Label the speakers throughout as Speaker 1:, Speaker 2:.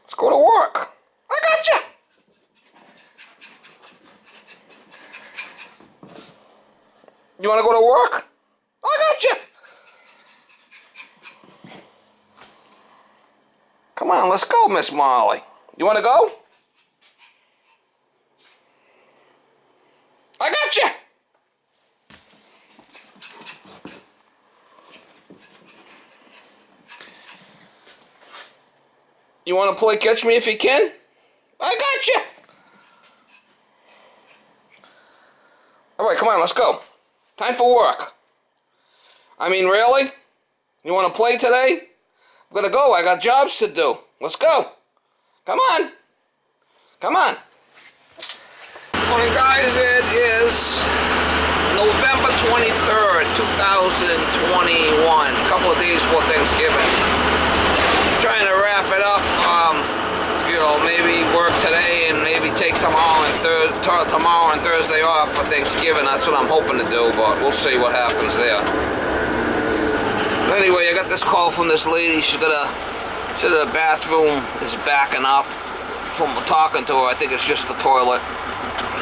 Speaker 1: Let's go to work. I got you. You want to go to work? I got you. Come on, let's go, Miss Molly. You want to go? I got you. You want to play catch me if you can? I got you. All right, come on, let's go. Time for work. I mean, really? You want to play today? I'm gonna go. I got jobs to do. Let's go. Come on. Come on. Good morning, guys. It is November 23rd, 2021. A couple of days before Thanksgiving. Trying to wrap it up. You know, maybe work today and maybe take tomorrow and Thursday off for Thanksgiving. That's what I'm hoping to do, but we'll see what happens there. Anyway, I got this call from this lady. She said the bathroom is backing up. From talking to her, I think it's just the toilet.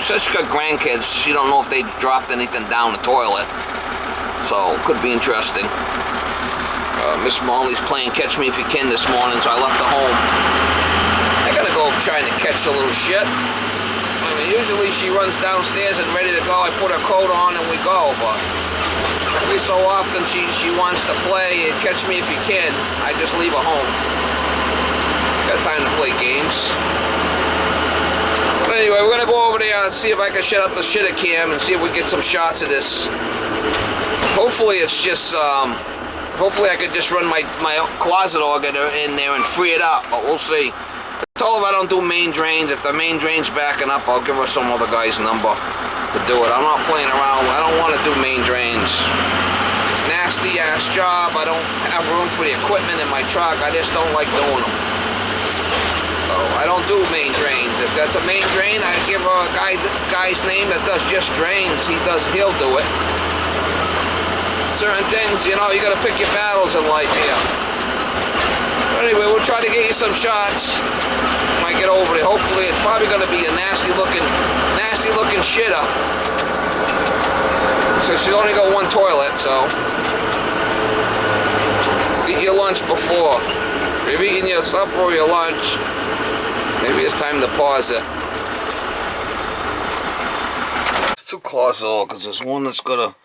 Speaker 1: She said she got grandkids. She don't know if they dropped anything down the toilet. So, could be interesting. Miss Molly's playing Catch Me If You Can this morning, so I left her home. I gotta go trying to catch a little shit. I mean, usually she runs downstairs and ready to go. I put her coat on and we go, but every so often she wants to play and Catch Me If You Can. I just leave her home. Got time to play games. But anyway, we're gonna go over there and see if I can shut up the shitter cam and see if we get some shots of this. Hopefully it's just, hopefully I could just run my closet organ in there and free it up, but we'll see. I told her I don't do main drains. If the main drain's backing up, I'll give her some other guy's number to do it. I'm not playing around. I don't want to do main drains. Nasty ass job. I don't have room for the equipment in my truck. I just don't like doing them. So I don't do main drains. If that's a main drain, I give her a guy's name that does just drains. He'll do it. Certain things, you know, you gotta pick your battles in life here. Anyway, we'll try to get you some shots when I get over there. Hopefully, it's probably gonna be a nasty looking shitter. So she's only got one toilet, so eat your lunch before. If you're eating your supper or your lunch, maybe it's time to pause it. It's two closet organs. There's one that's got a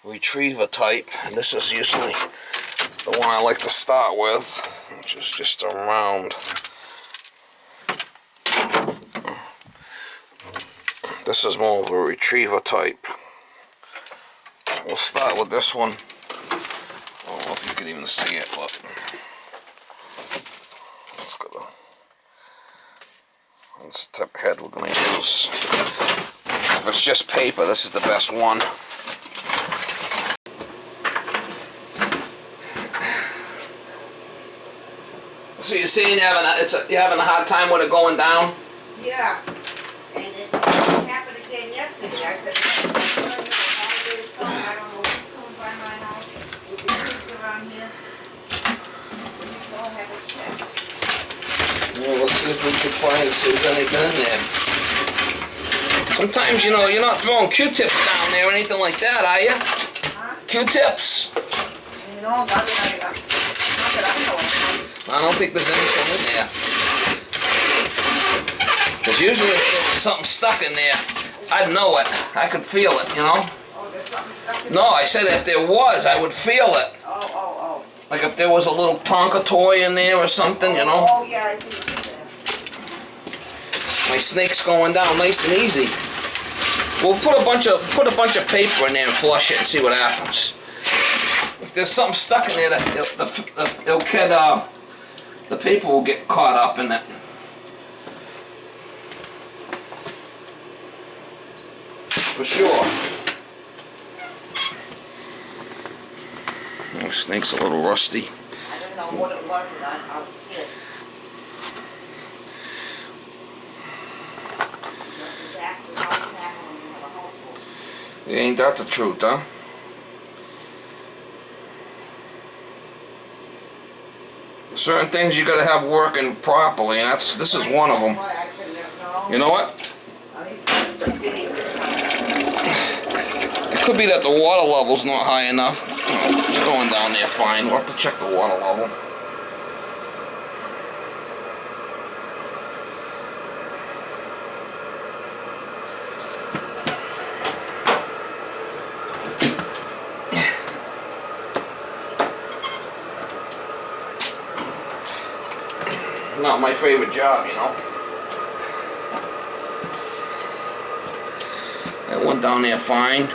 Speaker 1: retriever type, and this is usually the one I like to start with, which is just a round. This is more of a retriever type. We'll start with this one. I don't know if you can even see it, but that's the type of head we're going to use. If it's just paper, this is the best one. So you're saying you're having a hard time with it going down?
Speaker 2: Yeah. And it happened again yesterday. I said, I don't know who's coming by my house with the kids around here. Let me go have a check.
Speaker 1: Well, let's see if we can find if there's anything in there. Sometimes, you know, you're not throwing Q-tips down there or anything like that, are you?
Speaker 2: Huh?
Speaker 1: Q-tips.
Speaker 2: No, not that I know of.
Speaker 1: I don't think there's anything in there. Because usually if there's something stuck in there, I'd know it. I could feel it, you know?
Speaker 2: Oh, there's something stuck in
Speaker 1: No, I said if there was, I would feel it.
Speaker 2: Oh.
Speaker 1: Like if there was a little Tonka toy in there or something, you know?
Speaker 2: Oh, yeah, I see what you're saying.
Speaker 1: My snake's going down nice and easy. We'll put a bunch of paper in there and flush it and see what happens. If there's something stuck in there, the paper will get caught up in it. For sure. The snake's a little rusty.
Speaker 2: I don't know what it was, and I was scared.
Speaker 1: Ain't that the truth, huh? Certain things you gotta have working properly, and this is one of them. You know what? It could be that the water level's not high enough. Oh, it's going down there fine. We'll have to check the water level. Not my favorite job, you know. That went down there fine.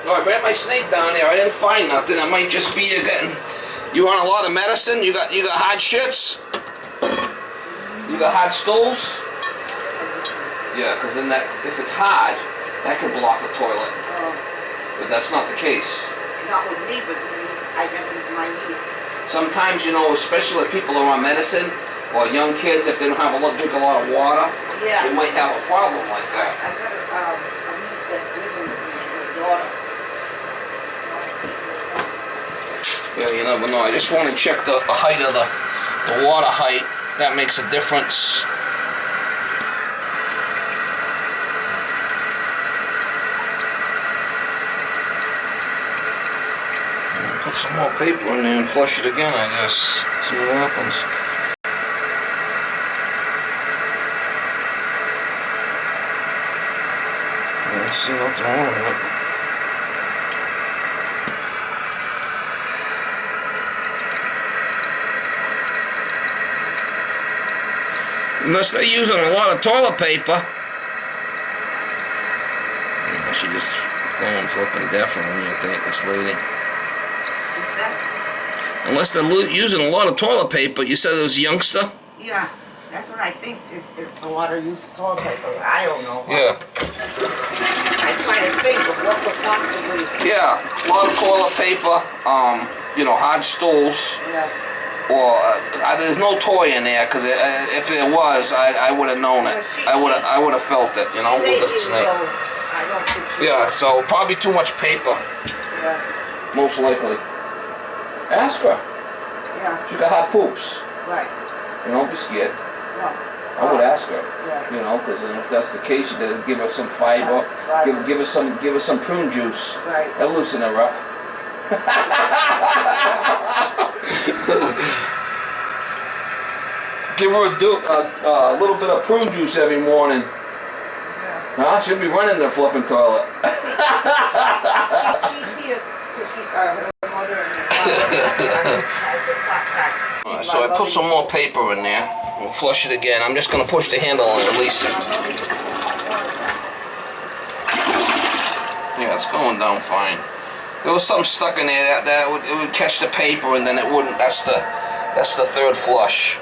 Speaker 1: No, I ran my snake down there. I didn't find nothing. It might just be you on a lot of medicine. You got hot shits. You got hot stools. Yeah, because then if it's hard, that could block the toilet. But that's not the case.
Speaker 2: Not with me, but I remember with my niece.
Speaker 1: Sometimes, you know, especially if people are on medicine or young kids, if they don't have drink a lot of water,
Speaker 2: yeah,
Speaker 1: they might have a problem like that.
Speaker 2: I got a niece that lives with her daughter.
Speaker 1: Yeah, you never know. I just want to check the height of the water height. That makes a difference. Put some more paper in there and flush it again, I guess. See what happens. I don't see nothing wrong with it. Unless they're using a lot of toilet paper. She just going flipping deaf on me, I think, this lady. Unless they're using a lot of toilet paper. You said it was a youngster?
Speaker 2: Yeah, that's what I think. If a lot of use of toilet paper, I don't know.
Speaker 1: Yeah.
Speaker 2: I try to think of what would possibly.
Speaker 1: Yeah, a lot of toilet paper. You know, hard stools.
Speaker 2: Yeah.
Speaker 1: Or there's no toy in there, because if there was, I would have known it. I would have felt it, you know, with the snake.
Speaker 2: I don't think she
Speaker 1: Yeah, so probably too much paper.
Speaker 2: Yeah.
Speaker 1: Most likely. Ask her.
Speaker 2: Yeah.
Speaker 1: She got hot poops.
Speaker 2: Right.
Speaker 1: You don't be scared.
Speaker 2: No.
Speaker 1: I would ask her.
Speaker 2: Yeah.
Speaker 1: You know, because if that's the case, you gotta give her some fiber. Give her some prune juice.
Speaker 2: Right.
Speaker 1: That'll loosen her up. Give her a little bit of prune juice every morning.
Speaker 2: Yeah.
Speaker 1: Huh? She'll be running the flipping toilet.
Speaker 2: She's here because her mother and her father has a contact.
Speaker 1: Alright, so I put some more paper in there. We'll flush it again. I'm just going to push the handle and release it. Yeah, it's going down fine. There was something stuck in there that it would catch the paper and then it wouldn't. That's the third flush.